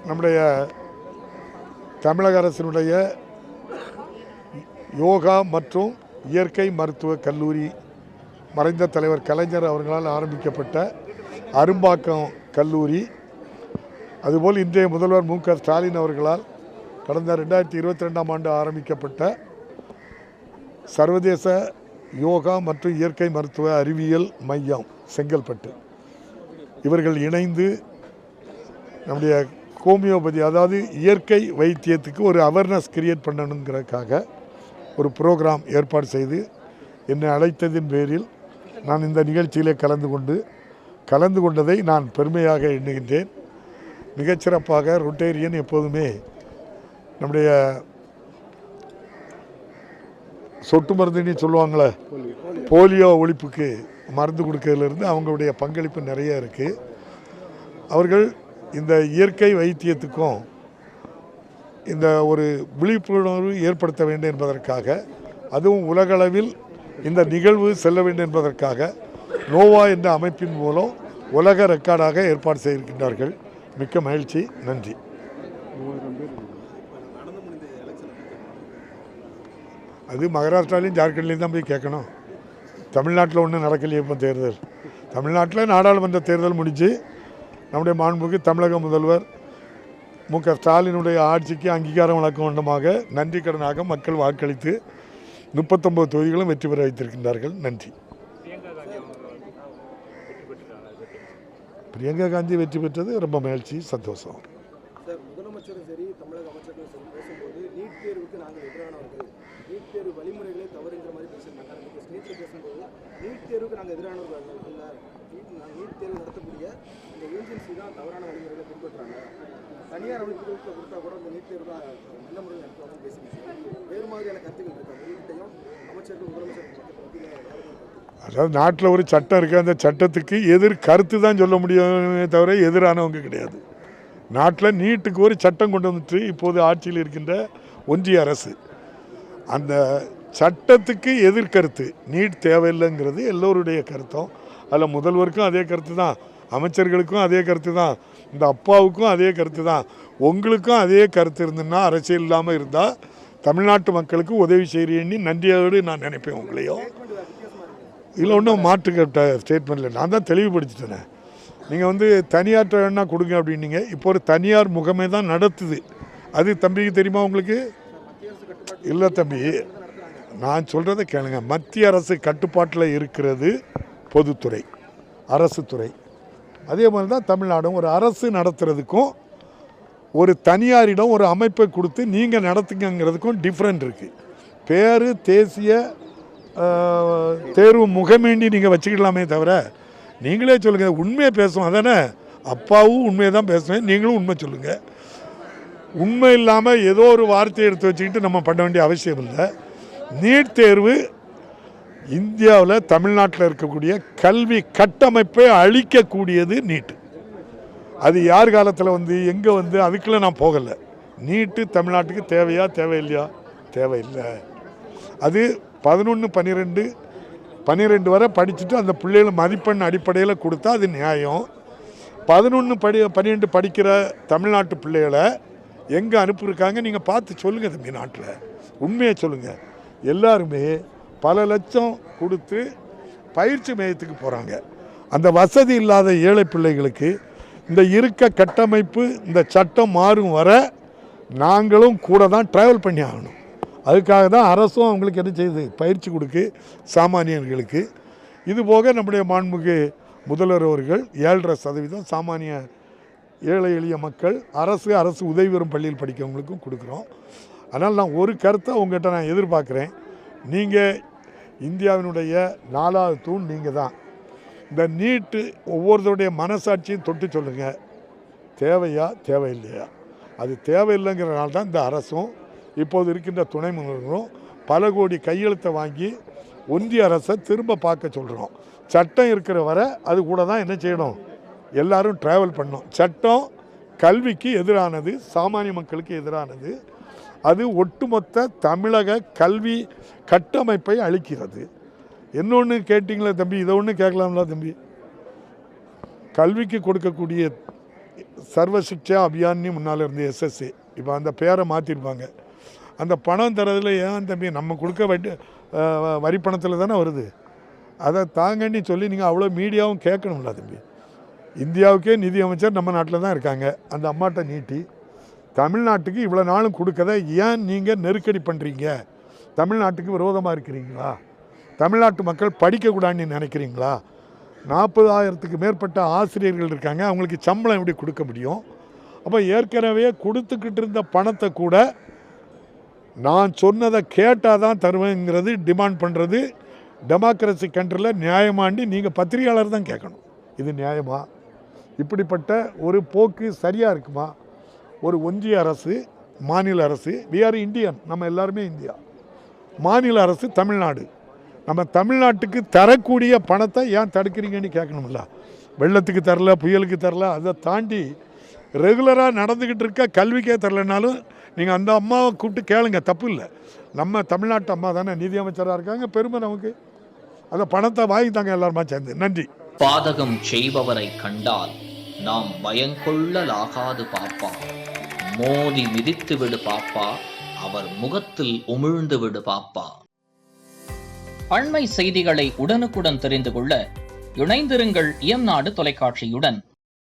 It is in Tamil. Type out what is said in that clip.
நம்முடைய தமிழக அரசினுடைய யோகா மற்றும் இயற்கை மருத்துவ கல்லூரி மறைந்த தலைவர் கலைஞர் அவர்களால் ஆரம்பிக்கப்பட்ட அரும்பாக்கம் கல்லூரி, அதுபோல் இன்றைய முதல்வர் மு.க. ஸ்டாலின் அவர்களால் கடந்த 2022ஆம் ஆண்டு ஆரம்பிக்கப்பட்ட சர்வதேச யோகா மற்றும் இயற்கை மருத்துவ அறிவியல் மையம் செங்கல்பட்டு, இவர்கள் இணைந்து நம்முடைய ஹோமியோபதி, அதாவது இயற்கை வைத்தியத்துக்கு ஒரு அவேர்னஸ் கிரியேட் பண்ணணுங்கிறதுக்காக ஒரு ப்ரோக்ராம் ஏற்பாடு செய்து என்னை அழைத்ததின் பேரில் நான் இந்த நிகழ்ச்சியிலே கலந்து கொண்டதை நான் பெருமையாக எண்ணுகின்றேன். மிகச்சிறப்பாக ரொட்டேரியன் எப்போதுமே நம்முடைய சொட்டு மருந்துன்னு சொல்லுவாங்களே, போலியோ ஒழிப்புக்கு மருந்து கொடுக்கறதுலேருந்து அவங்களுடைய பங்களிப்பு நிறைய இருக்குது. அவர்கள் இந்த இயற்கை வைத்தியத்துக்கும் இந்த ஒரு விழிப்புணர்வு ஏற்படுத்த வேண்டும் என்பதற்காக, அதுவும் உலகளவில் இந்த நிகழ்வு செல்ல வேண்டும் என்பதற்காக நோவா என்ற அமைப்பின் மூலம் உலக ரெக்கார்டாக ஏற்பாடு செய்திருக்கின்றார்கள். மிக்க மகிழ்ச்சி, நன்றி. அது மகாராஷ்டிராலையும் ஜார்க்கண்ட்லேயும் தான் போய் கேட்கணும். தமிழ்நாட்டில் ஒன்றும் நடக்கலையே. இப்போ தேர்தல் தமிழ்நாட்டில் நாடாளுமன்ற தேர்தல் முடிஞ்சு நம்முடைய மாண்புமிகு தமிழக முதல்வர் மு.க. ஸ்டாலினுடைய ஆட்சிக்கு அங்கீகாரம் வழங்கும் வண்ணமாக நன்றி கடனாக மக்கள் வாக்களித்து 39 தொகுதிகளும் வெற்றி பெற வைத்திருக்கின்றார்கள். நன்றி. பிரியங்கா காந்தி வெற்றி பெற்றது ரொம்ப மகிழ்ச்சி, சந்தோஷம். முதலமைச்சரும் சரி தமிழக அமைச்சர்களும் சரி பேசும்போது நீட் தேர்வுக்கு நாங்கள் எதிரானவர்கள், நீட் தேர்வு வழிமுறைகளே தவறுங்கிற மாதிரி பேசுகிறாங்க. ஸ்டேட்டில் பேசும்போது நீட் தேர்வுக்கு நாங்கள் எதிரானவர்கள் இல்லை, நீட் தேர்வு நடத்தக்கூடிய இந்த ஏஜென்சி தான் தவறான வழிமுறைகளை பின்பற்றுறாங்க, தனியார் அமைப்புகளுக்கு கொடுத்தா கூட இந்த நீட் தேர்வு தான் நல்ல முறையில் நடத்துவாங்கன்னு பேசுகிறாங்க. வேறு மாதிரியான கருத்துக்கள் இருக்காங்க. நீட்டையும் அமைச்சர்கள் முதலமைச்சர் அதாவது நாட்டில் ஒரு சட்டம் இருக்குது, அந்த சட்டத்துக்கு எதிர் கருத்து தான் சொல்ல முடியுமே தவிர எதிரானவங்க கிடையாது. நாட்டில் நீட்டுக்கு ஒரு சட்டம் கொண்டு வந்துட்டு இப்போது ஆட்சியில் இருக்கின்ற ஒன்றிய அரசு, அந்த சட்டத்துக்கு எதிர்கருத்து நீட் தேவையில்லைங்கிறது எல்லோருடைய கருத்தும். அதில் முதல்வருக்கும் அதே கருத்து தான், அமைச்சர்களுக்கும் அதே கருத்து தான், இந்த அப்பாவுக்கும் அதே கருத்து தான், உங்களுக்கும் அதே கருத்து இருந்துன்னா அரசியல் இல்லாமல் இருந்தால் தமிழ்நாட்டு மக்களுக்கு உதவி செய்கிறேன்னு நன்றியோடு நான் நினைப்பேன். உங்களையும் இதில் ஒன்றும் மாற்றுக்கிட்ட ஸ்டேட்மெண்ட்டில் நான் தான் தெளிவுபடுத்திட்டேன். நீங்கள் தனியார்ட்ட வேணா கொடுங்க அப்படின்னீங்க. இப்போ ஒரு தனியார் முகமே தான் நடத்துது. அது தம்பிக்கு தெரியுமா உங்களுக்கு? இல்லை தம்பி, நான் சொல்கிறத கேளுங்க. மத்திய அரசு கட்டுப்பாட்டில் இருக்கிறது பொதுத்துறை, அரசு துறை. அதே மாதிரி தான் தமிழ்நாடும் ஒரு அரசு நடத்துறதுக்கும் ஒரு தனியாரிடம் ஒரு அமைப்பை கொடுத்து நீங்கள் நடத்துங்கிறதுக்கும் டிஃப்ரெண்ட் இருக்குது. பேர் தேசிய தேர்வு முகமேண்டி நீங்கள் வச்சுக்கலாமே தவிர, நீங்களே சொல்லுங்கள். உண்மையை பேசுவோம் அதானே, அப்பாவும் உண்மையை தான் பேசுவேன், நீங்களும் உண்மை சொல்லுங்கள். உண்மை இல்லாமல் ஏதோ ஒரு வார்த்தையை எடுத்து வச்சுக்கிட்டு நம்ம பண்ண வேண்டிய அவசியம் இல்லை. நீட் தேர்வு இந்தியாவில் தமிழ்நாட்டில் இருக்கக்கூடிய கல்வி கட்டமைப்பை அழிக்கக்கூடியது நீட்டு. அது யார் காலத்தில் எங்கே அதுக்குள்ளே நான் போகலை. நீட்டு தமிழ்நாட்டுக்கு தேவையா தேவையில்லையா? தேவையில்லை. அது 11, 12 வரை படிச்சுட்டு அந்த பிள்ளைகளை மதிப்பெண் அடிப்படையில் கொடுத்தா அது நியாயம். 11, 12 படிக்கிற தமிழ்நாட்டு பிள்ளைகளை எங்கே அனுப்பியிருக்காங்க நீங்கள் பார்த்து சொல்லுங்கள் தம்பி. நாட்டில் உண்மையை சொல்லுங்கள். எல்லாருமே பல லட்சம் கொடுத்து பயிற்சி மையத்துக்கு போகிறாங்க. அந்த வசதி இல்லாத ஏழை பிள்ளைகளுக்கு இந்த இருக்க கட்டமைப்பு, இந்த சட்டம் மாறும் வர நாங்களும் கூட தான் ட்ராவல் பண்ணி ஆகணும். அதுக்காக தான் அரசும் அவங்களுக்கு என்ன செய்யுது, பயிற்சி கொடுக்கு சாமானியர்களுக்கு. இதுபோக நம்முடைய மாண்புமிகு முதல்வர் அவர்கள் 7.5% சாமானிய ஏழை எளிய மக்கள் அரசு உதவி பெறும் பள்ளியில் படிக்கிறவங்களுக்கும் கொடுக்குறோம். அதனால் நான் ஒரு கருத்தை உங்கள்கிட்ட நான் எதிர்பார்க்குறேன். நீங்கள் இந்தியாவினுடைய 4வது தூண் நீங்கள் தான். இந்த நீட்டு ஒவ்வொருத்தருடைய மனசாட்சியும் தொட்டு சொல்லுங்கள், தேவையா தேவையில்லையா? அது தேவையில்லைங்கிறனால தான் இந்த அரசும் இப்போது இருக்கின்ற துணை முதல்வரும் பல கோடி கையெழுத்தை வாங்கி ஒன்றிய அரசை திரும்ப பார்க்க சொல்கிறோம். சட்டம் இருக்கிற வரை அது கூட தான் என்ன செய்யணும், எல்லாரும் ட்ராவல் பண்ணணும். சட்டம் கல்விக்கு எதிரானது, சாமானிய மக்களுக்கு எதிரானது. அது ஒட்டுமொத்த தமிழக கல்வி கட்டமைப்பை அளிக்கிறது. இன்னொன்று கேட்டிங்களே தம்பி, இதை ஒன்று கேட்கலாம்ல தம்பி. கல்விக்கு கொடுக்கக்கூடிய சர்வ சிக்ஷா அபியான்னு முன்னால் இருந்து எஸ்எஸ்சி, இப்போ அந்த பேரை மாற்றிருப்பாங்க. அந்த பணம் தரதில் ஏன் தம்பி நம்ம கொடுக்க வரி பணத்தில் தானே வருது, அதை தாங்கன்னு சொல்லி நீங்கள் அவ்வளோ மீடியாவும் கேட்கணும்ல தம்பி. இந்தியாவுக்கே நிதி அமைச்சர் நம்ம நாட்டில் தான் இருக்காங்க. அந்த அம்மாட்ட நீட்டி தமிழ்நாட்டுக்கு இவ்வளோ நாளும் கொடுக்கதை ஏன் நீங்கள் நெருக்கடி பண்ணுறீங்க? தமிழ்நாட்டுக்கு விரோதமாக இருக்கிறீங்களா? தமிழ்நாட்டு மக்கள் படிக்கக்கூடாதுன்னு நினைக்கிறீங்களா? 40,000க்கு மேற்பட்ட ஆசிரியர்கள் இருக்காங்க, அவங்களுக்கு சம்பளம் எப்படி கொடுக்க முடியும்? அப்போ ஏற்கனவே கொடுத்துக்கிட்டு இருந்த பணத்தை கூட நான் சொன்னதை கேட்டால் தான் தருவேங்கிறது டிமாண்ட் பண்ணுறது டெமோக்ரஸி கண்ட்ரியில் நியாயமாண்டி நீங்கள் பத்திரிகையாளர் தான் கேட்கணும். இது நியாயமா? இப்படிப்பட்ட ஒரு போக்கு சரியாக இருக்குமா? ஒரு ஒன்றிய அரசு, மாநில அரசு, வி ஆர் இந்தியன், நம்ம எல்லாருமே இந்தியா, மாநில அரசு தமிழ்நாடு, நம்ம தமிழ்நாட்டுக்கு தரக்கூடிய பணத்தை ஏன் தடுக்கிறீங்கன்னு கேட்கணும்ல. வெள்ளத்துக்கு தரல, புயலுக்கு தரல, அதை தாண்டி ரெகுலராக நடந்துக்கிட்டு இருக்க கல்விக்கே தரலைனாலும் நீங்கள் அந்த அம்மாவை கூப்பிட்டு கேளுங்க, தப்பு இல்லை. நம்ம தமிழ்நாட்டு அம்மா தானே நிதி அமைச்சராக இருக்காங்க, பெருமை நமக்கு. அந்த பணத்தை வாங்கித்தாங்க எல்லாருமா சேர்ந்து. நன்றி. பாதகம் செய்பவரை கண்டால் நாம் பயங்கொள்ளலாகாது பாப்பா, மோதி மிதித்து விடு பாப்பா, அவர் முகத்தில் உமிழ்ந்து விடு பாப்பா. அண்மை செய்திகளை உடனுக்குடன் தெரிந்து கொள்ள இணைந்திருங்கள் இயம்நாடு தொலைக்காட்சியுடன்.